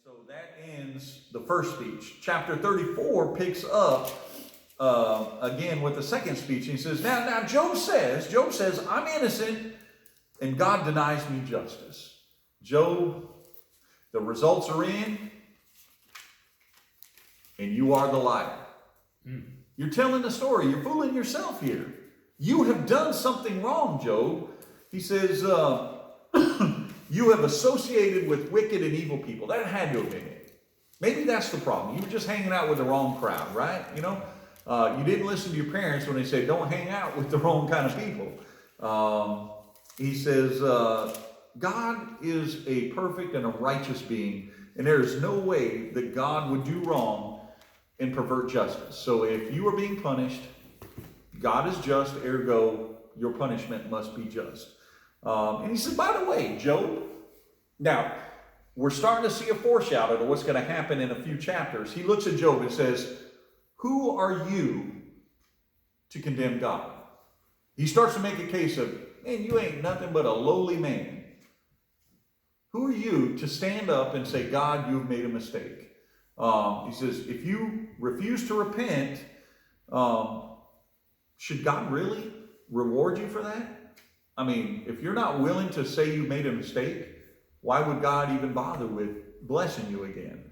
So that ends the first speech. Chapter 34 picks up again with the second speech. He says, now Job says, I'm innocent, and God denies me justice. Job, the results are in, and you are the liar. You're telling the story. You're fooling yourself here. You have done something wrong, Job. He says, you have associated with wicked and evil people. That had to have been it. Maybe that's the problem. You were just hanging out with the wrong crowd, right? You know, you didn't listen to your parents when they said, don't hang out with the wrong kind of people. He says, God is a perfect and a righteous being, and there is no way that God would do wrong and pervert justice. So if you are being punished, God is just, ergo, your punishment must be just. And he said, by the way, Job, now, we're starting to see a foreshadow to what's going to happen in a few chapters. He looks at Job and says, who are you to condemn God? He starts to make a case of, man, you ain't nothing but a lowly man. Who are you to stand up and say, God, you've made a mistake? He says, if you refuse to repent, should God really reward you for that? I mean, if you're not willing to say you made a mistake, why would God even bother with blessing you again?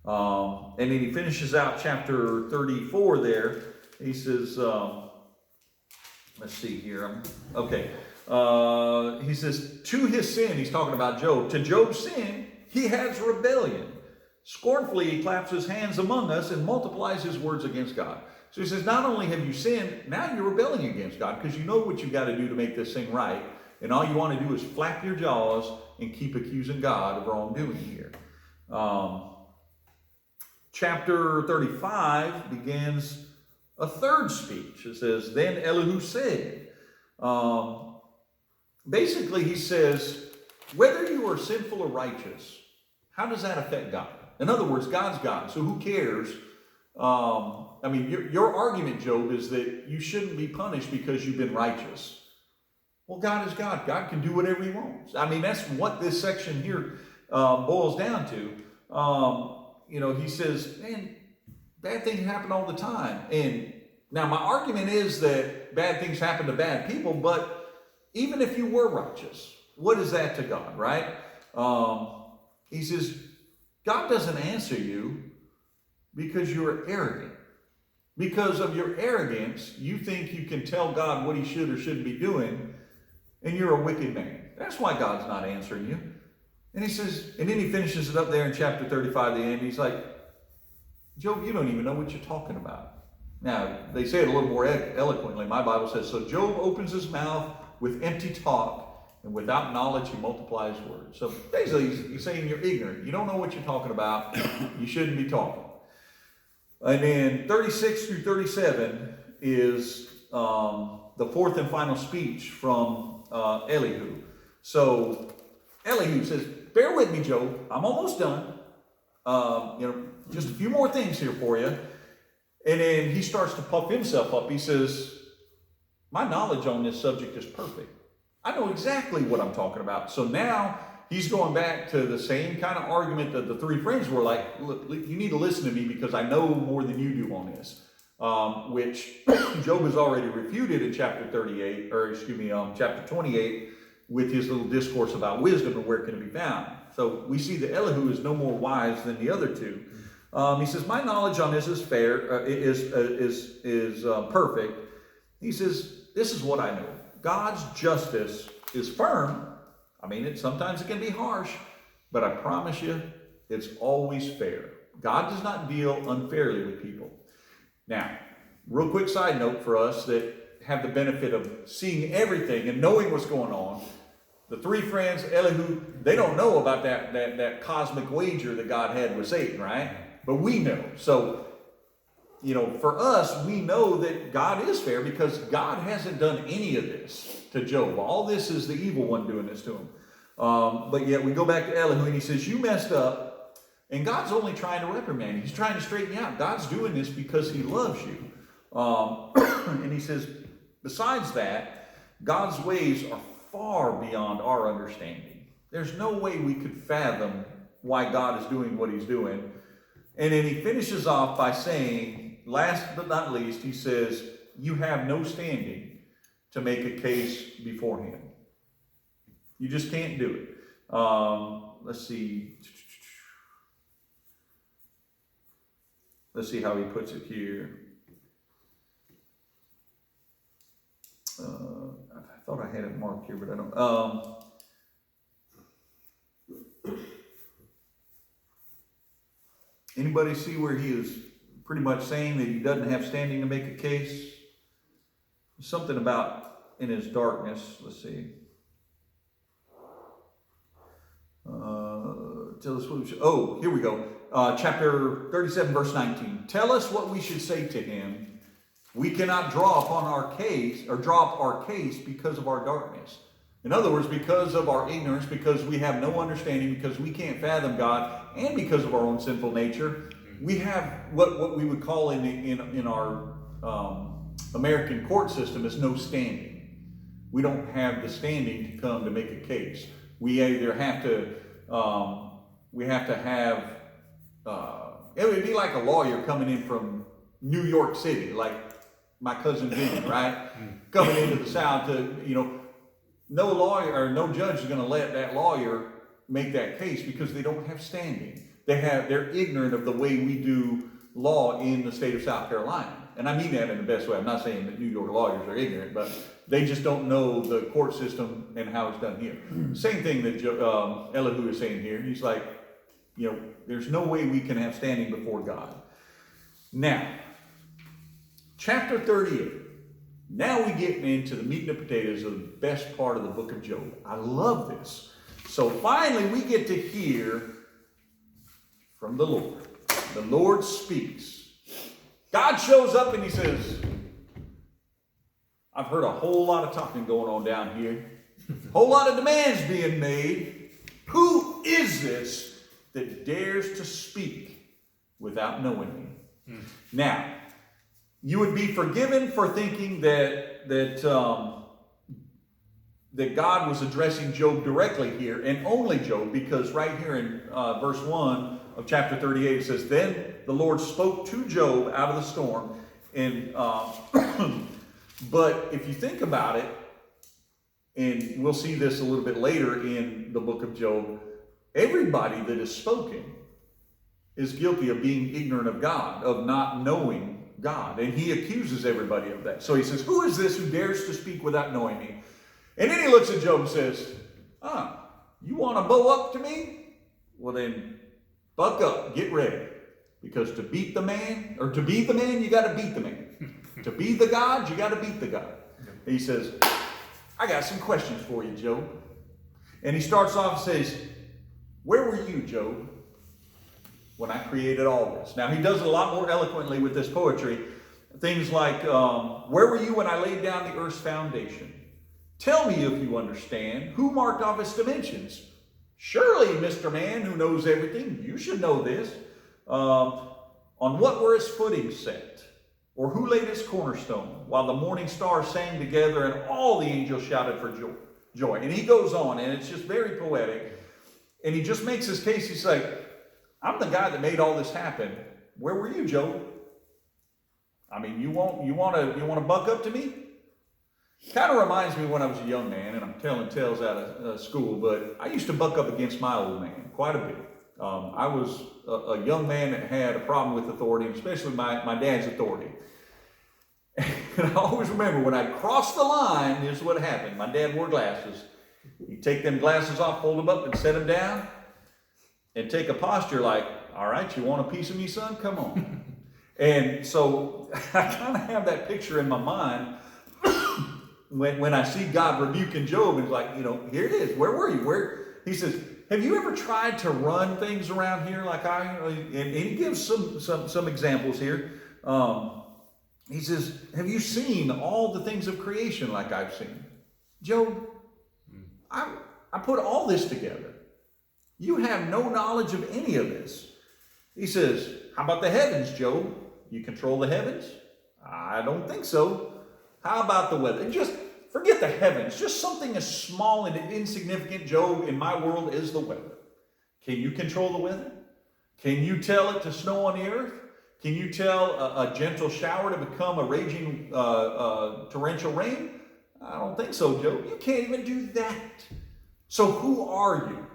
And then he finishes out chapter 34 there. He says, let's see here. Okay. He says, to his sin, he's talking about Job. To Job's sin, he has rebellion. Scornfully, he claps his hands among us and multiplies his words against God. So he says, not only have you sinned, now you're rebelling against God because you know what you've got to do to make this thing right. And all you want to do is flap your jaws and keep accusing God of wrongdoing here. Chapter 35 begins a third speech. It says, then Elihu said, basically he says, whether you are sinful or righteous, how does that affect God? In other words, God's God, so who cares? I mean, your argument, Job, is that you shouldn't be punished because you've been righteous. Well, God is God. God can do whatever he wants. I mean, that's what this section here boils down to. You know, he says, man, bad things happen all the time. And now my argument is that bad things happen to bad people, but even if you were righteous, what is that to God, right? He says, God doesn't answer you because you're arrogant. Because of your arrogance, you think you can tell God what he should or shouldn't be doing, and you're a wicked man. That's why God's not answering you. And he says, and then he finishes it up there in chapter 35, the end. He's like, Job, you don't even know what you're talking about. Now, they say it a little more eloquently. My Bible says, so Job opens his mouth with empty talk, and without knowledge, he multiplies words. So basically, he's saying you're ignorant. You don't know what you're talking about. You shouldn't be talking. And then 36 through 37 is the fourth and final speech from Elihu. So Elihu says, bear with me, Job. I'm almost done. Just a few more things here for you. And then he starts to puff himself up. He says, my knowledge on this subject is perfect. I know exactly what I'm talking about. So now he's going back to the same kind of argument that the three friends were like, look, you need to listen to me because I know more than you do on this, which Job has already refuted in chapter 28 with his little discourse about wisdom and where it can be found. So we see that Elihu is no more wise than the other two. He says, my knowledge on this is perfect. He says, this is what I know. God's justice is firm. I mean, sometimes it can be harsh, but I promise you, it's always fair. God does not deal unfairly with people. Now, real quick side note for us that have the benefit of seeing everything and knowing what's going on. The three friends, Elihu, they don't know about that cosmic wager that God had with Satan, right? But we know. So, you know, for us, we know that God is fair because God hasn't done any of this to Job. All this is the evil one doing this to him. But yet we go back to Elihu and he says, you messed up. And God's only trying to reprimand you. He's trying to straighten you out. God's doing this because he loves you. And he says, besides that, God's ways are far beyond our understanding. There's no way we could fathom why God is doing what he's doing. And then he finishes off by saying, last but not least, he says, you have no standing to make a case before him. You just can't do it. Let's see. Let's see how he puts it here. I thought I had it marked here, but I don't. Anybody see where he is pretty much saying that he doesn't have standing to make a case? Something about in his darkness. Let's see. Tell us what we should. Oh, here we go. Chapter 37, verse 19. Tell us what we should say to him. We cannot draw upon our case or draw up our case because of our darkness. In other words, because of our ignorance, because we have no understanding, because we can't fathom God, and because of our own sinful nature, we have what we would call in our American court system is no standing. We don't have the standing to come to make a case. We either have to it would be like a lawyer coming in from New York City, like my cousin Jimmy, right? Coming into the South to, no lawyer or no judge is going to let that lawyer make that case because they don't have standing. They're ignorant of the way we do law in the state of South Carolina. And I mean that in the best way. I'm not saying that New York lawyers are ignorant, but they just don't know the court system and how it's done here. Same thing that Elihu is saying here. He's like, there's no way we can have standing before God. Now, chapter 38. Now we get into the meat and the potatoes of the best part of the book of Job. I love this. So finally we get to hear from the Lord. The Lord speaks. God shows up and he says, I've heard a whole lot of talking going on down here. A whole lot of demands being made. Who is this that dares to speak without knowing me? Now, you would be forgiven for thinking that God was addressing Job directly here, and only Job, because right here in verse 1 of chapter 38 it says, Then the Lord spoke to Job out of the storm. And but if you think about it, and we'll see this a little bit later in the book of Job, everybody that is spoken is guilty of being ignorant of God, of not knowing God. And he accuses everybody of that. So he says, who is this who dares to speak without knowing me? And then he looks at Job and says, you want to bow up to me? Well then, buck up, get ready. Because to beat the man, you got to beat the man. To be the God, you got to beat the God. And he says, I got some questions for you, Job. And he starts off and says, where were you, Job, when I created all this? Now, he does it a lot more eloquently with this poetry. Things like, where were you when I laid down the earth's foundation? Tell me if you understand. Who marked off its dimensions? Surely, Mr. Man who knows everything, you should know this. On what were its footings set? Or who laid its cornerstone? While the morning stars sang together and all the angels shouted for joy. And he goes on, and it's just very poetic. And he just makes his case. He's like, I'm the guy that made all this happen. Where were you, Job? I mean, you want to buck up to me? Kind of reminds me when I was a young man, and I'm telling tales out of school, but I used to buck up against my old man quite a bit. I was a young man that had a problem with authority, especially my dad's authority. And I always remember when I crossed the line, here's what happened. My dad wore glasses. He'd take them glasses off, fold them up, and set them down, and take a posture like, all right, you want a piece of me, son? Come on. And so I kind of have that picture in my mind when I see God rebuking Job. It's like, here it is. Where were you? He says, have you ever tried to run things around here like I? And he gives some examples here. He says, have you seen all the things of creation like I've seen? Job, I put all this together. You have no knowledge of any of this. He says, how about the heavens, Job? You control the heavens? I don't think so. How about the weather? Just forget the heavens. Just something as small and insignificant, Job, in my world is the weather. Can you control the weather? Can you tell it to snow on the earth? Can you tell a gentle shower to become a raging torrential rain? I don't think so, Job. You can't even do that. So who are you?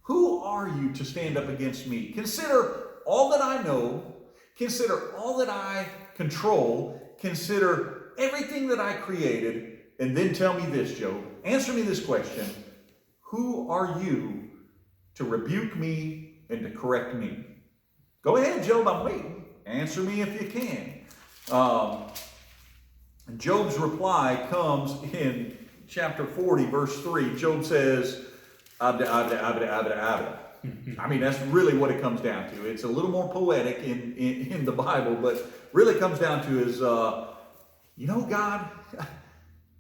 Who are you to stand up against me? Consider all that I know. Consider all that I control. Consider everything that I created. And then tell me this, Job. Answer me this question. Who are you to rebuke me and to correct me? Go ahead, Job. I'm waiting. Answer me if you can. Job's reply comes in chapter 40, verse 3. Job says, abda, abda, abda, abda, abda. I mean, that's really what it comes down to. It's a little more poetic in the Bible, but really comes down to is, God,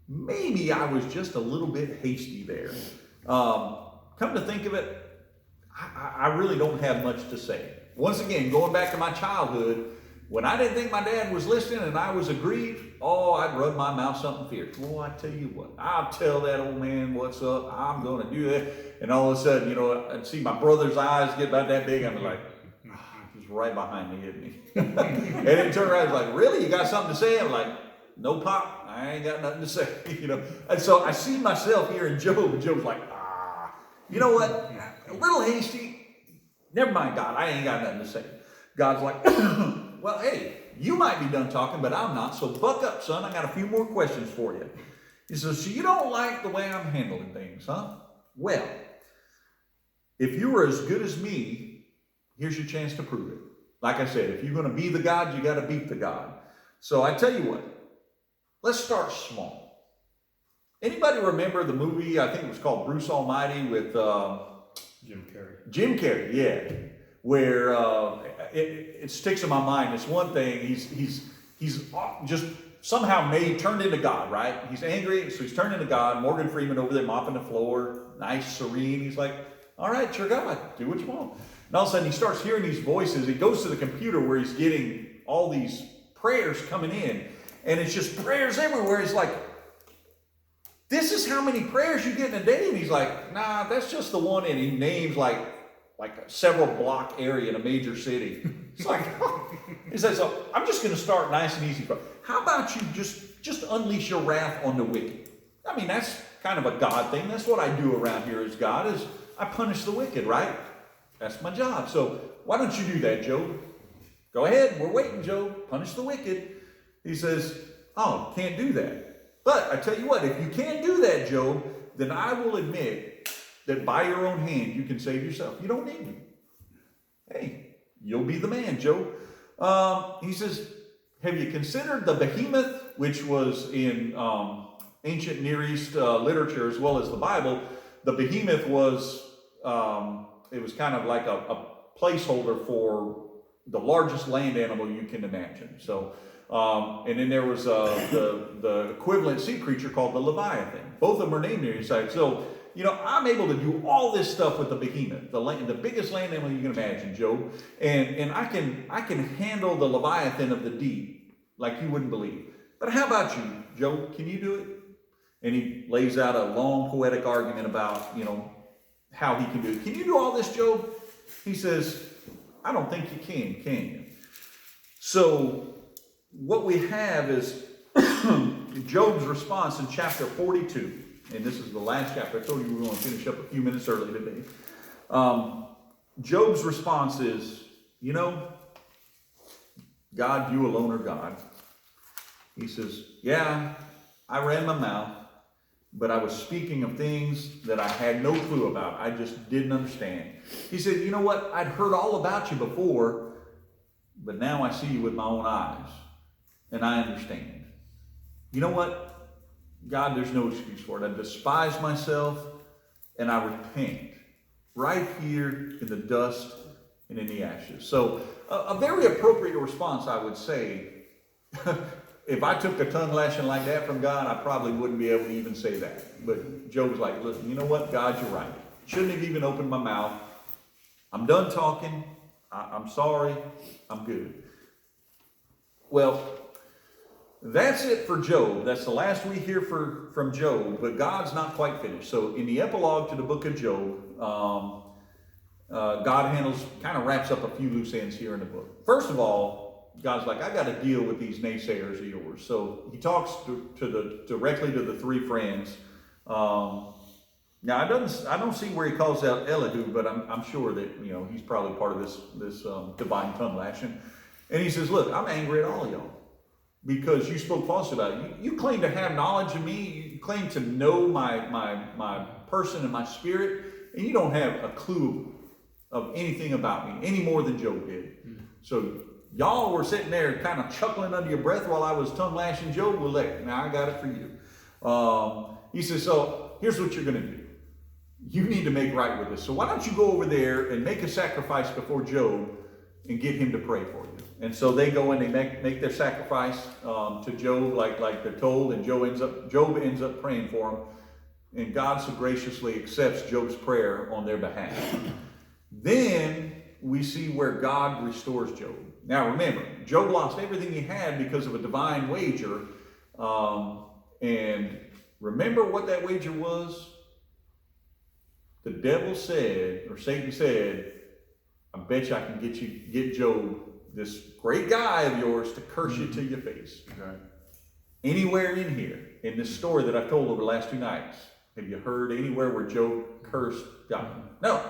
maybe I was just a little bit hasty there. Come to think of it, I really don't have much to say. Once again, going back to my childhood, when I didn't think my dad was listening and I was aggrieved, I'd rub my mouth something fierce. Well, I tell you what, I'll tell that old man what's up. I'm going to do that. And all of a sudden, I'd see my brother's eyes get about that big. I'm like, he's right behind me, isn't he? And then turn around, he's like, really? You got something to say? I'm like, no, Pop, I ain't got nothing to say. And so I see myself here in Job, and Job's like, you know what? A little hasty. Never mind, God, I ain't got nothing to say. God's like, well, hey, you might be done talking, but I'm not. So buck up, son. I got a few more questions for you. He says, so you don't like the way I'm handling things, huh? Well, if you were as good as me, here's your chance to prove it. Like I said, if you're going to be the God, you got to beat the God. So I tell you what, let's start small. Anybody remember the movie, I think it was called Bruce Almighty with Jim Carrey. Jim Carrey, yeah. Where it sticks in my mind. It's one thing, he's just somehow turned into God, right? He's angry, so he's turned into God. Morgan Freeman over there mopping the floor, nice, serene. He's like, all right, you're God, do what you want. And all of a sudden he starts hearing these voices. He goes to the computer where he's getting all these prayers coming in. And it's just prayers everywhere. He's like, this is how many prayers you get in a day? And he's like, nah, that's just the one. And he names like a several block area in a major city. It's like, he says, so I'm just going to start nice and easy. How about you just unleash your wrath on the wicked? I mean, that's kind of a God thing. That's what I do around here as God, is I punish the wicked, right? That's my job. So why don't you do that, Job? Go ahead. We're waiting, Job. Punish the wicked. He says, can't do that. But I tell you what, if you can't do that, Job, then I will admit that by your own hand you can save yourself. You don't need me. Hey, you'll be the man, Job. He says, have you considered the behemoth, which was in ancient Near East literature as well as the Bible? The behemoth was, it was kind of like a placeholder for the largest land animal you can imagine. So, and then there was the equivalent sea creature called the Leviathan. Both of them are named there. So, I'm able to do all this stuff with the behemoth, the biggest land animal you can imagine, Job. And I can handle the Leviathan of the deep like you wouldn't believe. But how about you, Job? Can you do it? And he lays out a long poetic argument about, how he can do it. Can you do all this, Job? He says, I don't think you can you? So what we have is Job's response in chapter 42. And this is the last chapter. I told you we were going to finish up a few minutes early today. Job's response is, God, you alone are God. He says, yeah, I ran my mouth, but I was speaking of things that I had no clue about. I just didn't understand. He said, you know what? I'd heard all about you before, but now I see you with my own eyes, and I understand. You know what? God, there's no excuse for it. I despise myself, and I repent right here in the dust and in the ashes. So a very appropriate response, I would say. If I took a tongue lashing like that from God, I probably wouldn't be able to even say that. But Job's like, listen, you know what? God, you're right. Shouldn't have even opened my mouth. I'm done talking. I'm sorry. I'm good. Well, that's it for Job. That's the last we hear from Job, but God's not quite finished. So in the epilogue to the book of Job, God kind of wraps up a few loose ends here in the book. First of all, God's like, I got to deal with these naysayers of yours. So he talks directly to the three friends. Now I don't see where he calls out Elihu, but I'm sure that he's probably part of this divine tongue lashing. And he says, look, I'm angry at all of y'all because you spoke false about it. You claim to have knowledge of me. You claim to know my person and my spirit, and you don't have a clue of anything about me any more than Job did. So y'all were sitting there kind of chuckling under your breath while I was tongue lashing Job. Well, now I got it for you. He says, so here's what you're going to do. You need to make right with this. So why don't you go over there and make a sacrifice before Job and get him to pray for you? And so they go and they make their sacrifice to Job like they're told, and Job ends up praying for him. And God so graciously accepts Job's prayer on their behalf. Then we see where God restores Job. Now remember, Job lost everything he had because of a divine wager. And remember what that wager was? The devil said, or Satan said, I bet you I can get Job, this great guy of yours, to curse you to your face. Okay. Anywhere in here, in this story that I've told over the last 2 nights, have you heard anywhere where Job cursed God? No.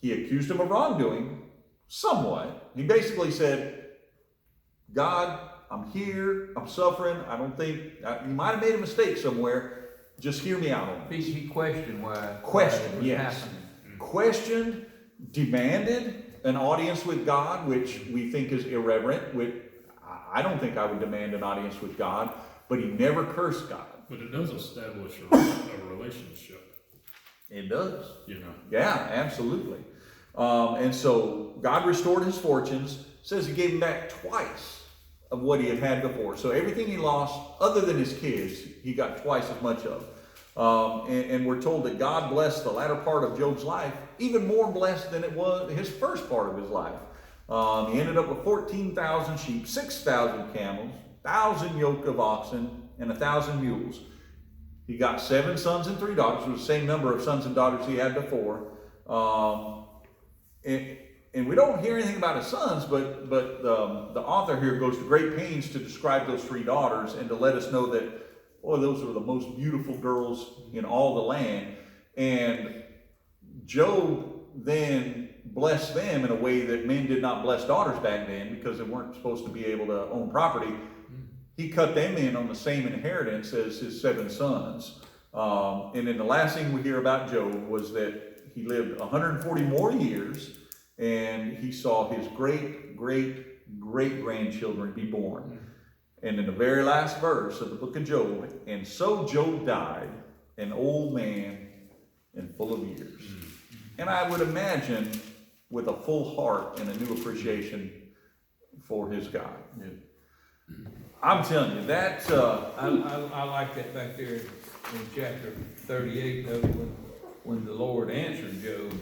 He accused him of wrongdoing, somewhat. He basically said, God, I'm here, I'm suffering, I don't think, you might have made a mistake somewhere, just hear me out on this. He questioned why. Questioned, why it was yes. happening. Questioned, demanded an audience with God, which we think is irreverent. I don't think I would demand an audience with God, but he never cursed God. But it does establish a relationship. It does. Yeah, absolutely. And so God restored his fortunes. Says he gave him back twice of what he had before. So everything he lost, other than his kids, he got twice as much of. And we're told that God blessed the latter part of Job's life, even more blessed than it was his first part of his life. He ended up with 14,000 sheep, 6,000 camels, 1,000 yoke of oxen, and 1,000 mules. He got 7 sons and 3 daughters, which was the same number of sons and daughters he had before. And we don't hear anything about his sons, but the author here goes to great pains to describe those 3 daughters and to let us know that, those were the most beautiful girls in all the land. And Job then blessed them in a way that men did not bless daughters back then, because they weren't supposed to be able to own property. He cut them in on the same inheritance as his 7 sons. And then the last thing we hear about Job was that he lived 140 more years, and he saw his great-great-great-grandchildren be born. And in the very last verse of the book of Job, and so Job died, an old man and full of years. And I would imagine with a full heart and a new appreciation for his God. I'm telling you, that... I like that back there in chapter 38, though, when the Lord answered Job,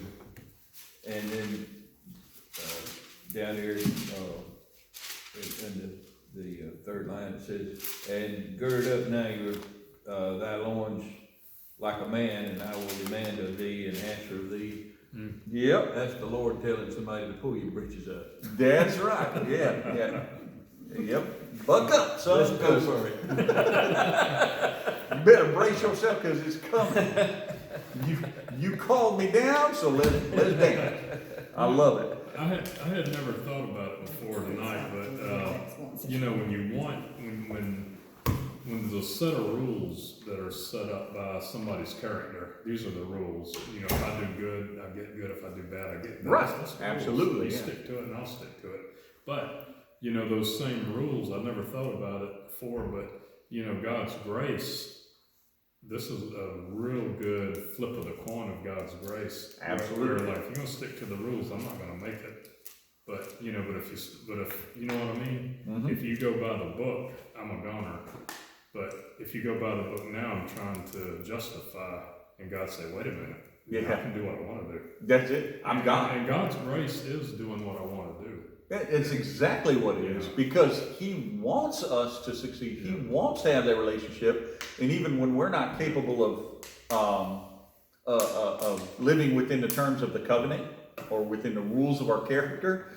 and then down here in the third line it says, and gird up now thy loins like a man, and I will demand of thee and answer thee. Yep. That's the Lord telling somebody to pull your britches up. That's right. Yeah. Yep. Buck up, son. Let's go for it. You better brace yourself, because it's coming. You called me down, so let's dance. I love it. I had never thought about it before tonight, but when there's a set of rules that are set up by somebody's character, these are the rules. If I do good, I get good. If I do bad, I get bad. Right. That's the Absolutely. rules. You stick to it, and I'll stick to it. But those same rules, I've never thought about it before. But God's grace. This is a real good flip of the coin of God's grace. Absolutely. Where, if you're gonna stick to the rules, I'm not gonna make it. But if you know what I mean. Mm-hmm. If you go by the book, I'm a goner. But if you go by the book now, I'm trying to justify, and God say, wait a minute, I can do what I want to do. That's it. I'm God. And God's grace is doing what I want to do. It's exactly what it is, because he wants us to succeed. He wants to have that relationship, and even when we're not capable of living within the terms of the covenant, or within the rules of our character,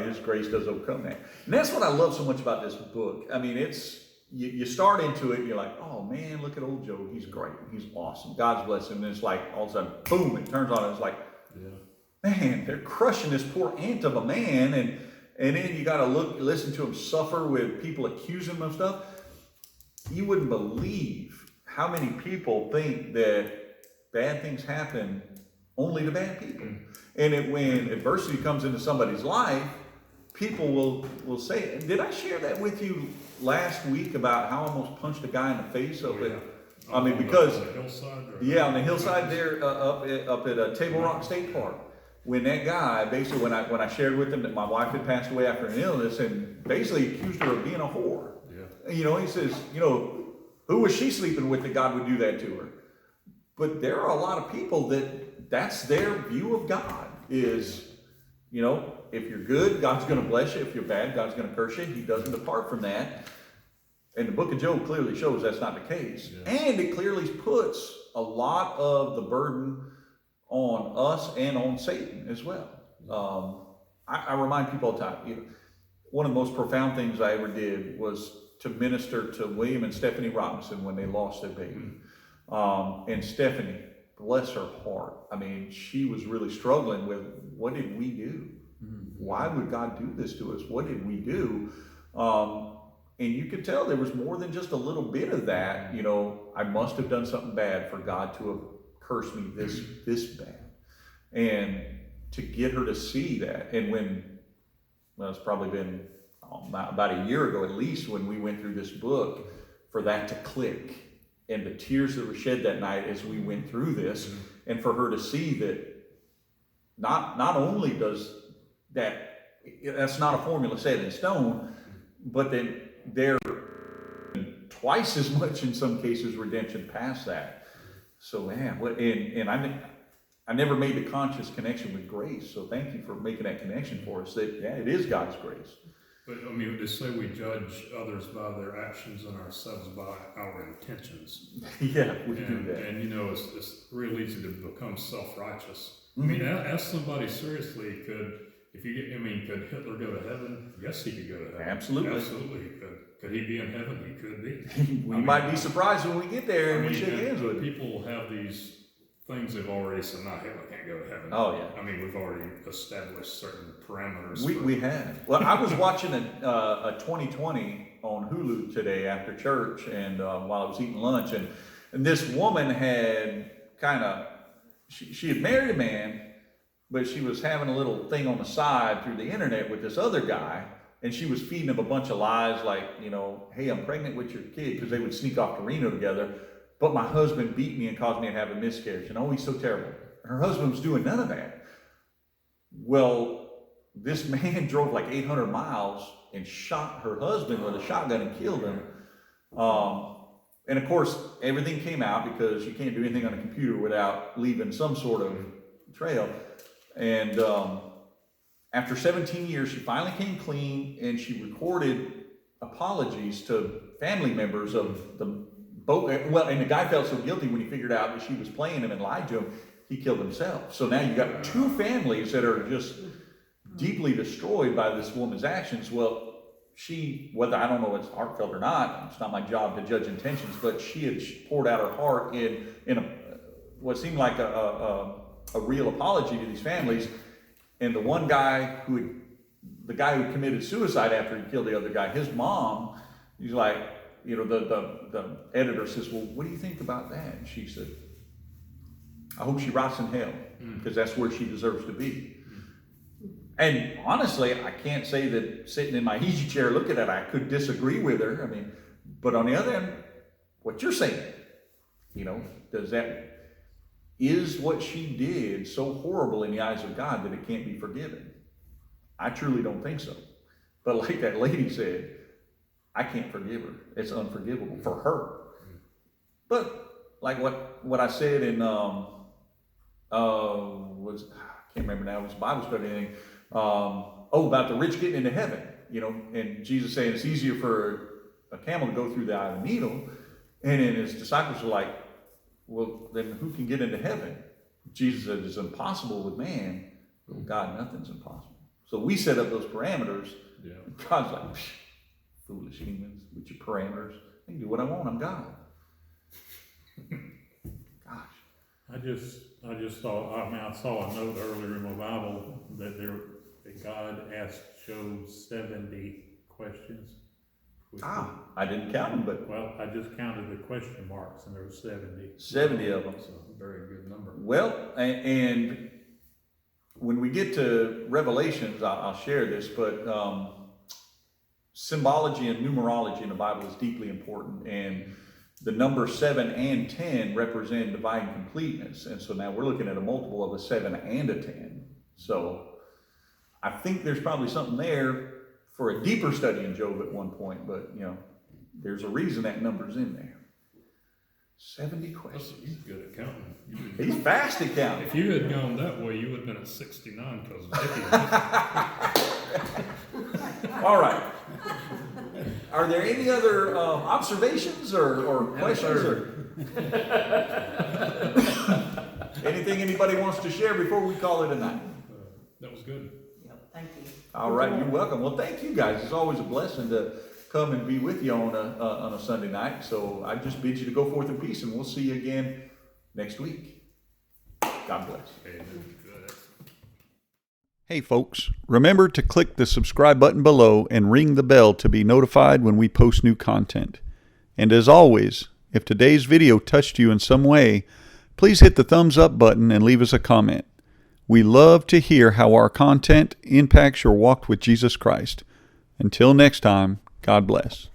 His grace does overcome that. And that's what I love so much about this book. I mean, you start into it and you're like, oh man, look at old Job. He's great. He's awesome. God's blessed him. And it's like, all of a sudden, boom, it turns on and it's like, man, they're crushing this poor ant of a man. And then you got to listen to him suffer with people accusing him of stuff. You wouldn't believe how many people think that bad things happen only to bad people. And when adversity comes into somebody's life, people will say, did I share that with you last week about how I almost punched a guy in the face up at, I mean, because, on the hillside, on the hillside there up at Table Rock State Park. When that guy, basically when I shared with him that my wife had passed away after an illness and basically accused her of being a whore. Yeah. He says, who was she sleeping with that God would do that to her? But there are a lot of people that's their view of God is, if you're good, God's going to bless you. If you're bad, God's going to curse you. He doesn't depart from that. And the book of Job clearly shows that's not the case. Yeah. And it clearly puts a lot of the burden on us and on Satan as well. I remind people all the time, one of the most profound things I ever did was to minister to William and Stephanie Robinson when they lost their baby. And Stephanie, bless her heart, I mean, she was really struggling with, what did we do? Why would God do this to us? What did we do? And you could tell there was more than just a little bit of that. I must have done something bad for God to have cursed me this bad. And to get her to see that, and it's probably been about a year ago at least when we went through this book, for that to click, and the tears that were shed that night as we went through this, and for her to see that not only does that's not a formula set in stone, but then there twice as much in some cases redemption past that. So man, and I never made the conscious connection with grace. So thank you for making that connection for us. That it is God's grace. But I mean, to say we judge others by their actions and ourselves by our intentions. Yeah, we do that. And it's real easy to become self-righteous. I mean, ask somebody seriously, could Hitler go to heaven? Yes, he could go to heaven. Absolutely. Absolutely he could. Could he be in heaven? He could be. We might be surprised when we get there and we shake hands with him. People have these things they've already said, no, Hitler can't go to heaven. Oh, yeah. I mean, we've already established certain parameters. We have. Well, I was watching a 2020 on Hulu today after church, and while I was eating lunch, and this woman had she had married a man, but she was having a little thing on the side through the internet with this other guy, and she was feeding him a bunch of lies like, hey, I'm pregnant with your kid, because they would sneak off to Reno together. But my husband beat me and caused me to have a miscarriage. And oh, he's so terrible. Her husband was doing none of that. Well, this man drove like 800 miles and shot her husband with a shotgun and killed him. And of course, everything came out because you can't do anything on a computer without leaving some sort of trail. And after 17 years, she finally came clean, and she recorded apologies to family members of the both. Well, and the guy felt so guilty when he figured out that she was playing him and lied to him, he killed himself. So now you got two families that are just deeply destroyed by this woman's actions. Well, whether I don't know if it's heartfelt or not, it's not my job to judge intentions, but she had poured out her heart in what seemed like a real apology to these families. And the one guy the guy who committed suicide after he killed the other guy, his mom, he's like, the editor says, well, what do you think about that? And she said, I hope she rots in hell, because that's where she deserves to be. And honestly, I can't say that sitting in my easy chair looking at it, I could disagree with her. I mean, but on the other hand, what you're saying, is what she did so horrible in the eyes of God that it can't be forgiven? I truly don't think so. But like that lady said, I can't forgive her. It's unforgivable for her. But like what I said in I can't remember now, it was a Bible study thing. About the rich getting into heaven, and Jesus saying it's easier for a camel to go through the eye of a needle. And then his disciples were like, well, then who can get into heaven? Jesus said it's impossible with man, With God, nothing's impossible. So we set up those parameters. Yeah. God's like, foolish humans with your parameters. I can do what I want. I'm God. Gosh. I just saw, I saw a note earlier in my Bible that God asked Job 70 questions. I didn't count them, but Well, I just counted the question marks and there were 70. 70 of them. That's a very good number. Well, and when we get to Revelations, I'll share this, but symbology and numerology in the Bible is deeply important, and the number 7 and 10 represent divine completeness, and so now we're looking at a multiple of a 7 and a 10. So I think there's probably something there for a deeper study in Job at one point, but there's a reason that number's in there. 70 Listen, questions. you're good at counting. He's fast at counting. If you had gone that way, you would have been at 69 because Vicky. All right. Are there any other observations or questions or anything anybody wants to share before we call it a night? That was good. Yep, thank you. All right, you're welcome. Well, thank you guys. It's always a blessing to come and be with you on a Sunday night. So I just bid you to go forth in peace, and we'll see you again next week. God bless. Amen. Good. Hey folks, remember to click the subscribe button below and ring the bell to be notified when we post new content. And as always, if today's video touched you in some way, please hit the thumbs up button and leave us a comment. We love to hear how our content impacts your walk with Jesus Christ. Until next time, God bless.